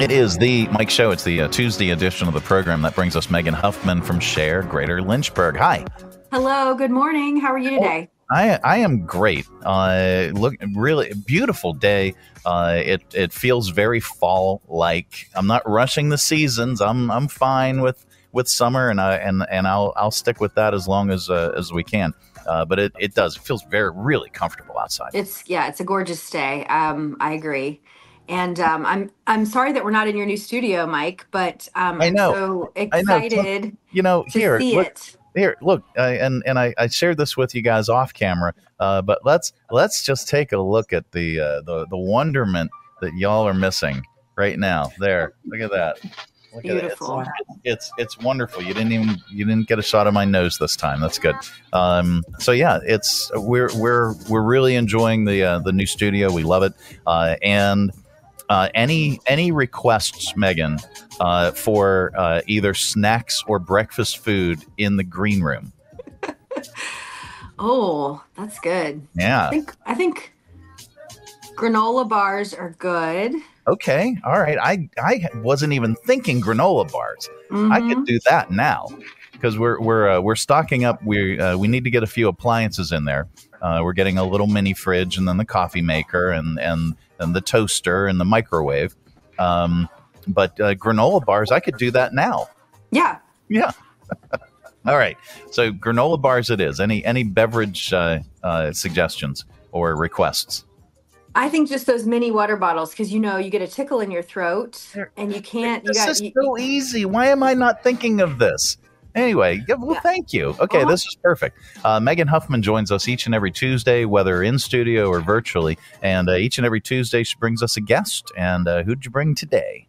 It is the Mike Show. It's the Tuesday edition of the program that brings us Megan Huffman from SHARE Greater Lynchburg. Hi. Hello. Good morning. How are you today? I am great. Look, really beautiful day. It feels very fall-like. I'm not rushing the seasons. I'm fine with summer, and I'll stick with that as long as we can. But it does. It feels really comfortable outside. It's a gorgeous day. I agree. And I'm sorry that we're not in your new studio, Mike, but I know. so excited to see it. Here, look, and I shared this with you guys off camera, but let's just take a look at the wonderment that y'all are missing right now. There, look at that. Look Beautiful. At it. It's wonderful. You didn't get a shot of my nose this time. That's good. So yeah, we're really enjoying the new studio. We love it, and. Any requests, Megan, for either snacks or breakfast food in the green room? Oh, that's good. Yeah. I think granola bars are good. Okay. All right. I wasn't even thinking granola bars. Mm-hmm. I could do that now because we're stocking up. We need to get a few appliances in there. We're getting a little mini fridge and then the coffee maker and the toaster and the microwave. But granola bars, I could do that now. Yeah. Yeah. All right. So granola bars it is. Any beverage suggestions or requests? I think just those mini water bottles, because you get a tickle in your throat and you can't. This is so easy. Why am I not thinking of this? Anyway, thank you. Okay, This is perfect. Megan Huffman joins us each and every Tuesday, whether in studio or virtually. And each and every Tuesday, she brings us a guest. And who'd you bring today?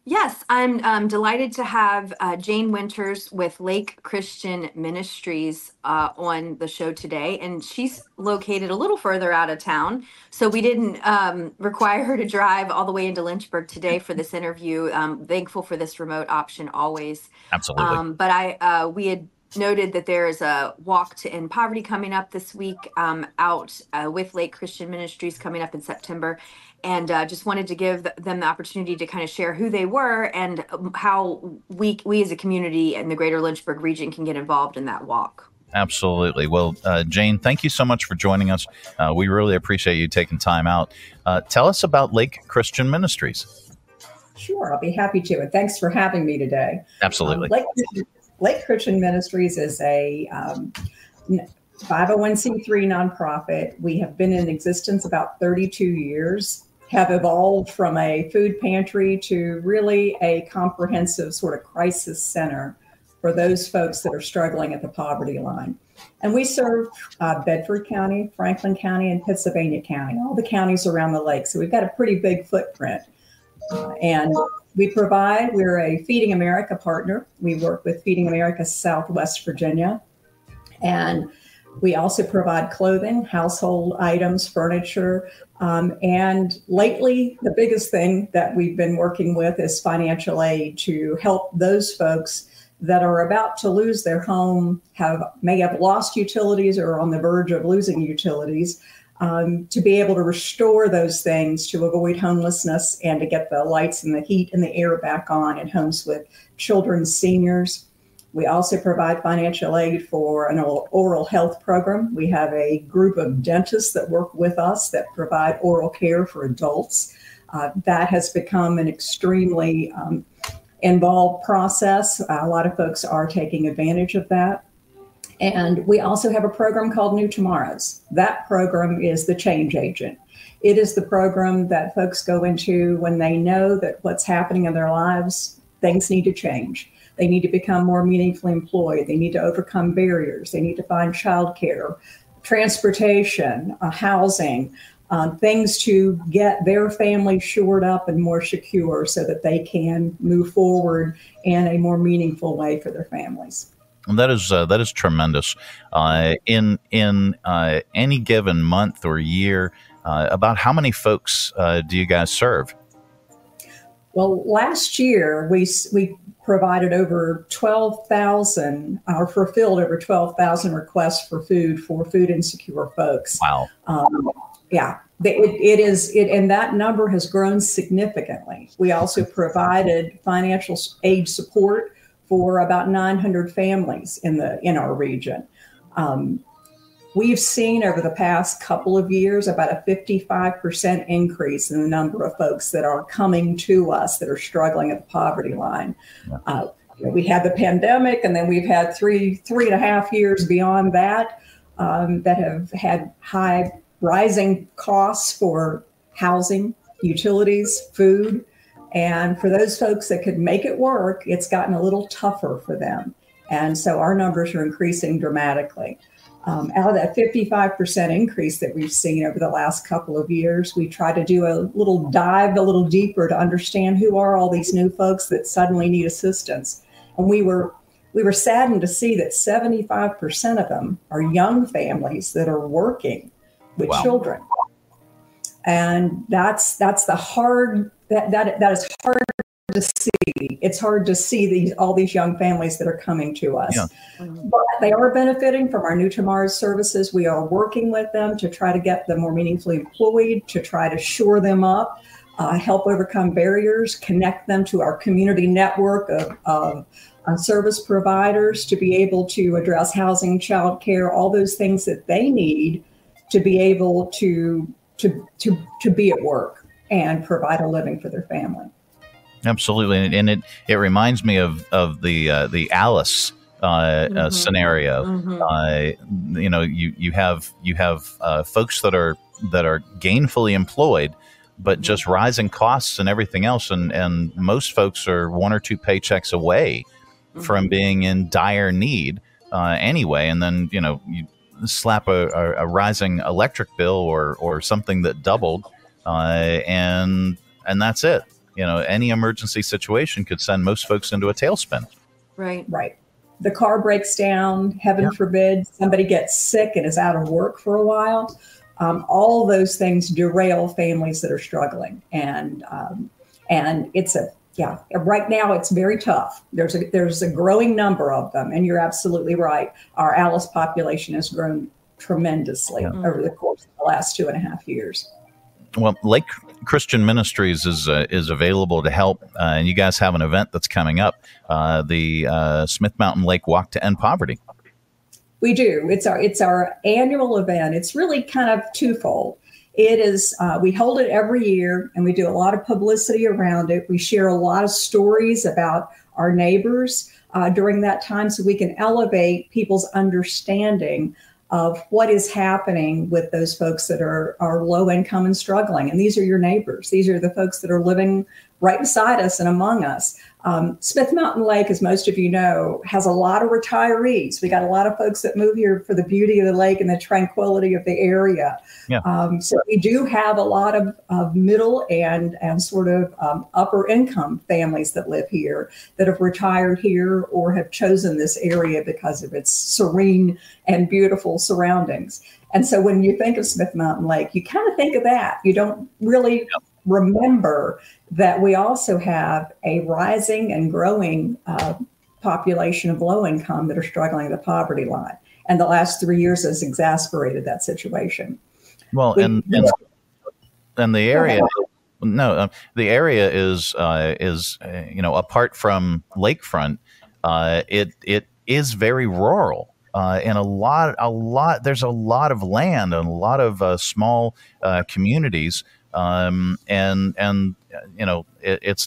Yes, I'm delighted to have Jane Winters with Lake Christian Ministries on the show today. And she's located a little further out of town. So we didn't require her to drive all the way into Lynchburg today for this interview. Thankful for this remote option always. Absolutely. But we had noted that there is a walk to end poverty coming up this week out with Lake Christian Ministries coming up in September. And just wanted to give them the opportunity to kind of share who they were and how we as a community in the Greater Lynchburg region can get involved in that walk. Absolutely. Well, Jane, thank you so much for joining us. We really appreciate you taking time out. Tell us about Lake Christian Ministries. Sure, I'll be happy to. And thanks for having me today. Absolutely. Lake Christian Ministries is a 501c3 nonprofit. We have been in existence about 32 years, have evolved from a food pantry to really a comprehensive sort of crisis center for those folks that are struggling at the poverty line. And we serve Bedford County, Franklin County, and Pittsylvania County, all the counties around the lake. So we've got a pretty big footprint. And we're a Feeding America partner. We work with Feeding America Southwest Virginia. And we also provide clothing, household items, furniture. And lately, the biggest thing that we've been working with is financial aid to help those folks that are about to lose their home, may have lost utilities or on the verge of losing utilities, to be able to restore those things to avoid homelessness and to get the lights and the heat and the air back on in homes with children, seniors. We also provide financial aid for an oral health program. We have a group of dentists that work with us that provide oral care for adults. That has become an extremely involved process. A lot of folks are taking advantage of that. And we also have a program called New Tomorrows. That program is the change agent. It is the program that folks go into when they know that what's happening in their lives, things need to change. They need to become more meaningfully employed. They need to overcome barriers. They need to find childcare, transportation, housing, things to get their family shored up and more secure so that they can move forward in a more meaningful way for their families. And that is tremendous. In any given month or year, about how many folks do you guys serve? Well, last year we provided over 12,000 or fulfilled over 12,000 requests for food insecure folks. Wow. Yeah. And that number has grown significantly. We also provided financial aid support for about 900 families in our region. We've seen over the past couple of years about a 55% increase in the number of folks that are coming to us that are struggling at the poverty line. Yeah. We had the pandemic, and then we've had three and a half years beyond that that have had high rising costs for housing, utilities, food. And for those folks that could make it work, it's gotten a little tougher for them. And so our numbers are increasing dramatically. Out of that 55% increase that we've seen over the last couple of years, we try to do a little dive a little deeper to understand who are all these new folks that suddenly need assistance. And we were saddened to see that 75% of them are young families that are working with children. And that's the hard, that is hard to see. It's hard to see all these young families that are coming to us. Yeah. But they are benefiting from our New Tomorrow services. We are working with them to try to get them more meaningfully employed, to try to shore them up, help overcome barriers, connect them to our community network of service providers to be able to address housing, childcare, all those things that they need to be able to be at work and provide a living for their family. Absolutely, and it reminds me of the Alice scenario. Mm-hmm. You have folks that are gainfully employed, but just rising costs and everything else, and most folks are one or two paychecks away from being in dire need anyway, and then you slap a rising electric bill or something that doubled, and that's it. Any emergency situation could send most folks into a tailspin. Right. The car breaks down, heaven forbid, somebody gets sick and is out of work for a while. All those things derail families that are struggling. And it's right now it's very tough. There's a growing number of them. And you're absolutely right. Our Alice population has grown tremendously over the course of the last 2.5 years. Well, Lake Christian Ministries is available to help, and you guys have an event that's coming up, the Smith Mountain Lake Walk to End Poverty. We do. It's our annual event. It's really kind of twofold. It is we hold it every year, and we do a lot of publicity around it. We share a lot of stories about our neighbors during that time, so we can elevate people's understanding of what is happening with those folks that are low income and struggling. And these are your neighbors. These are the folks that are living right beside us and among us. Smith Mountain Lake, as most of you know, has a lot of retirees. We got a lot of folks that move here for the beauty of the lake and the tranquility of the area. Yeah. So we do have a lot of middle and sort of upper income families that live here that have retired here or have chosen this area because of its serene and beautiful surroundings. And so when you think of Smith Mountain Lake, you kind of think of that. You don't really remember that we also have a rising and growing population of low income that are struggling at the poverty line. And the last 3 years has exacerbated that situation. Well, and the area, the area is apart from lakefront, it is very rural. And there's a lot of land and a lot of small communities. It's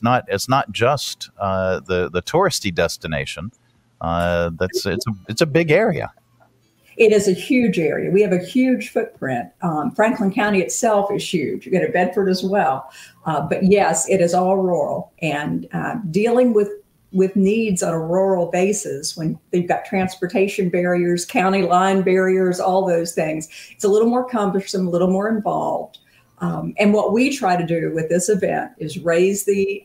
not just the touristy destination. It's a big area. It is a huge area. We have a huge footprint. Franklin County itself is huge. You get Bedford as well. But yes, it is all rural, and dealing with needs on a rural basis when they've got transportation barriers, county line barriers, all those things. It's a little more cumbersome, a little more involved. And what we try to do with this event is raise the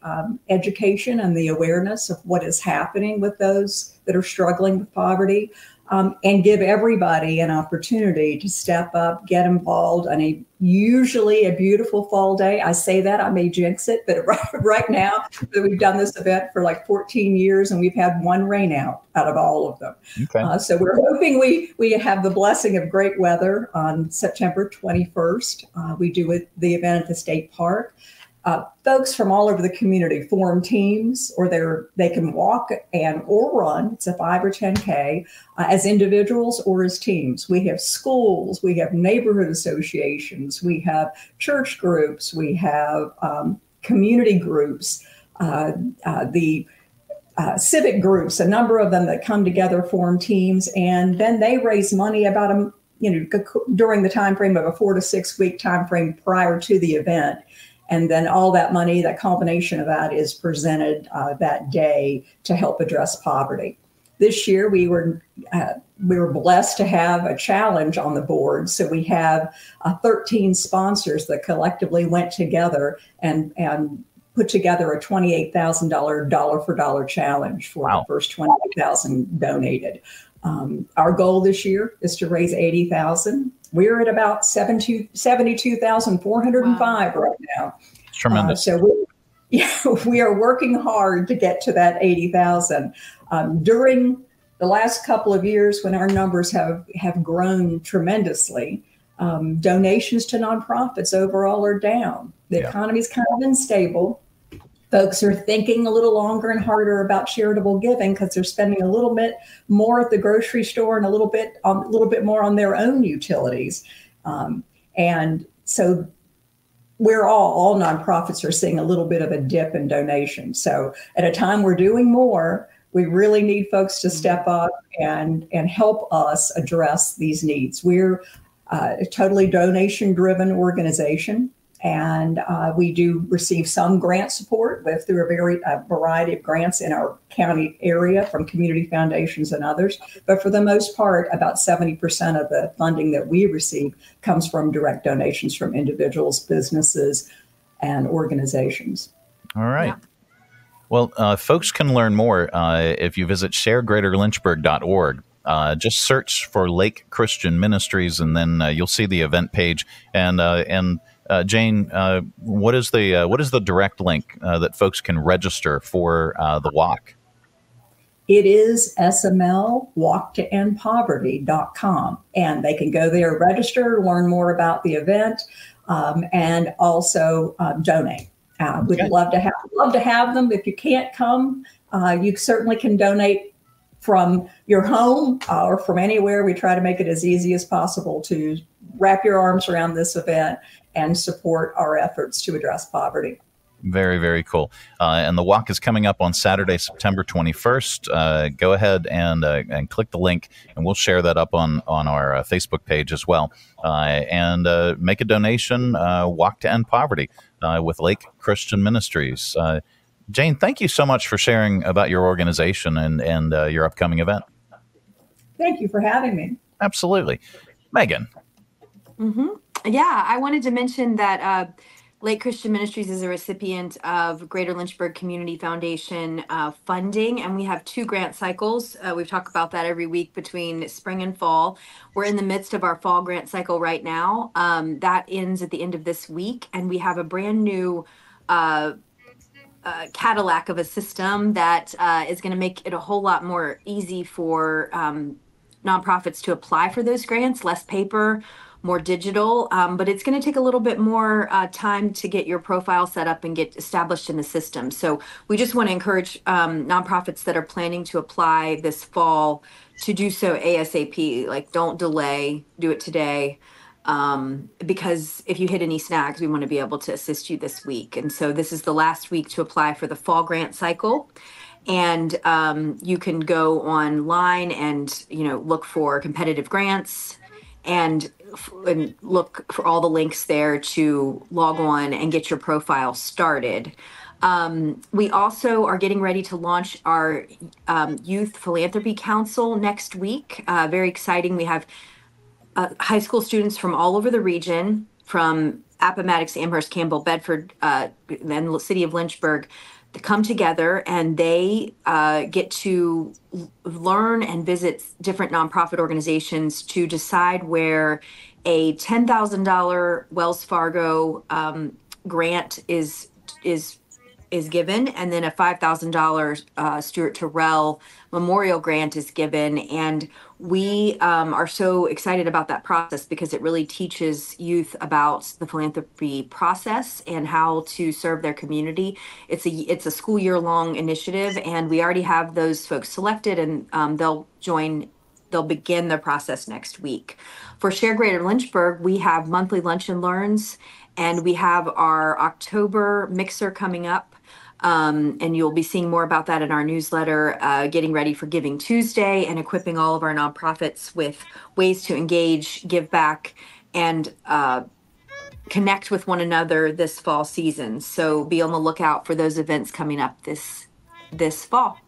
education and the awareness of what is happening with those that are struggling with poverty. and give everybody an opportunity to step up, get involved on usually a beautiful fall day. I say that, I may jinx it, but right now we've done this event for like 14 years and we've had one rain out of all of them. Okay. So we're hoping we have the blessing of great weather on September 21st. We do the event at the state park. Folks from all over the community form teams, or they can walk or run. It's a 5 or 10K as individuals or as teams. We have schools, we have neighborhood associations, we have church groups, we have community groups, the civic groups, a number of them that come together, form teams, and then they raise money about during the time frame of a 4 to 6 week time frame prior to the event. And then all that money, that combination of that is presented that day to help address poverty. This year, we were blessed to have a challenge on the board. So we have 13 sponsors that collectively went together and put together a $28,000 dollar for dollar challenge for the first 28,000 donated. Our goal this year is to raise 80,000. We're at about 72,405 right now. Tremendous. So we are working hard to get to that 80,000. During the last couple of years, when our numbers have grown tremendously, donations to nonprofits overall are down. The economy's kind of unstable. Folks are thinking a little longer and harder about charitable giving because they're spending a little bit more at the grocery store and a little bit more on their own utilities. And so we're all nonprofits are seeing a little bit of a dip in donations. So at a time we're doing more, we really need folks to step up and help us address these needs. We're a totally donation-driven organization. And we do receive some grant support through a variety of grants in our county area from community foundations and others. But for the most part, about 70% of the funding that we receive comes from direct donations from individuals, businesses, and organizations. All right. Yeah. Well, folks can learn more if you visit sharegreaterlynchburg.org. Just search for Lake Christian Ministries, and then you'll see the event page. And Jane, what is the direct link that folks can register for the walk? It is smlwalktoendpoverty.com, and they can go there, register, learn more about the event, and also donate. We'd love to have them. If you can't come, you certainly can donate from your home or from anywhere. We try to make it as easy as possible to wrap your arms around this event and support our efforts to address poverty. Very, very cool. And the walk is coming up on Saturday, September 21st. Go ahead and click the link, and we'll share that up on our Facebook page as well. And make a donation, Walk to End Poverty with Lake Christian Ministries. Jane, thank you so much for sharing about your organization and your upcoming event. Thank you for having me. Absolutely. Megan. Mm-hmm. Yeah, I wanted to mention that Lake Christian Ministries is a recipient of Greater Lynchburg Community Foundation funding, and we have 2 grant cycles. We talk about that every week between spring and fall. We're in the midst of our fall grant cycle right now. That ends at the end of this week, and we have a brand new Cadillac of a system that is going to make it a whole lot more easy for nonprofits to apply for those grants, less paper, more digital, but it's going to take a little bit more time to get your profile set up and get established in the system. So we just want to encourage nonprofits that are planning to apply this fall to do so ASAP. Like, don't delay, do it today. Because if you hit any snags, we want to be able to assist you this week. And so this is the last week to apply for the fall grant cycle. And you can go online and, look for competitive grants and look for all the links there to log on and get your profile started. We also are getting ready to launch our Youth Philanthropy Council next week. Very exciting. We have high school students from all over the region, from Appomattox, Amherst, Campbell, Bedford, then the city of Lynchburg, come together and they get to learn and visit different nonprofit organizations to decide where a $10,000 Wells Fargo grant is given, and then a $5,000 Stuart Terrell Memorial Grant is given. And we are so excited about that process because it really teaches youth about the philanthropy process and how to serve their community. It's a school year long initiative, and we already have those folks selected, and they'll begin the process next week. For SHARE Greater Lynchburg, we have monthly lunch and learns, and we have our October mixer coming up. And you'll be seeing more about that in our newsletter, getting ready for Giving Tuesday and equipping all of our nonprofits with ways to engage, give back, and connect with one another this fall season. So be on the lookout for those events coming up this fall.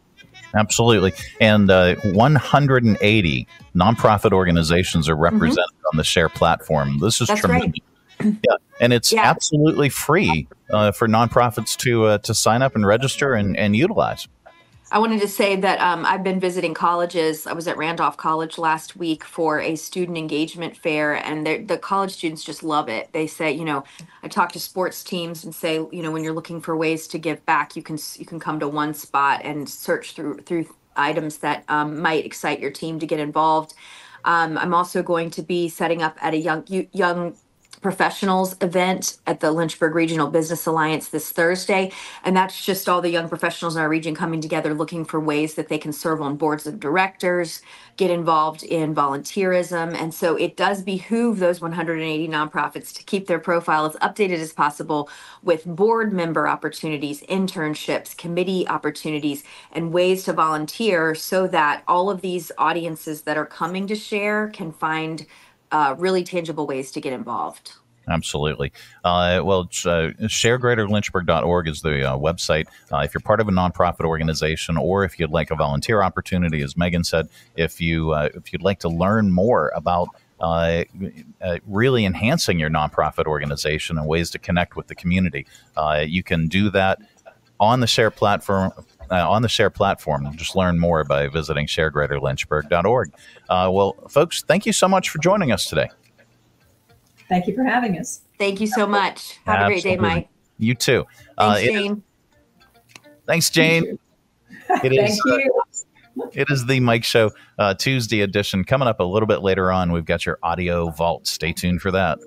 Absolutely. And 180 nonprofit organizations are represented on the SHARE platform. This is tremendous. Great. Yeah, and it's absolutely free for nonprofits to sign up and register and utilize. I wanted to say that I've been visiting colleges. I was at Randolph College last week for a student engagement fair, and the college students just love it. They say, I talk to sports teams and say, when you're looking for ways to give back, you can come to one spot and search through items that might excite your team to get involved. I'm also going to be setting up at a young professionals event at the Lynchburg Regional Business Alliance this Thursday. And that's just all the young professionals in our region coming together looking for ways that they can serve on boards of directors, get involved in volunteerism. And so it does behoove those 180 nonprofits to keep their profile as updated as possible with board member opportunities, internships, committee opportunities, and ways to volunteer so that all of these audiences that are coming to SHARE can find really tangible ways to get involved. Absolutely. ShareGreaterLynchburg.org is the website. If you're part of a nonprofit organization, or if you'd like a volunteer opportunity, as Megan said, if you'd like to learn more about really enhancing your nonprofit organization and ways to connect with the community, you can do that on the SHARE platform. Just learn more by visiting ShareGreaterLynchburg.org. Well, folks, thank you so much for joining us today. Thank you for having us. Thank you so much. Have a great day, Mike. You too. Thanks, Jane. Thanks, Jane. Thank you. It is the Mike Show Tuesday edition. Coming up a little bit later on, we've got your audio vault. Stay tuned for that.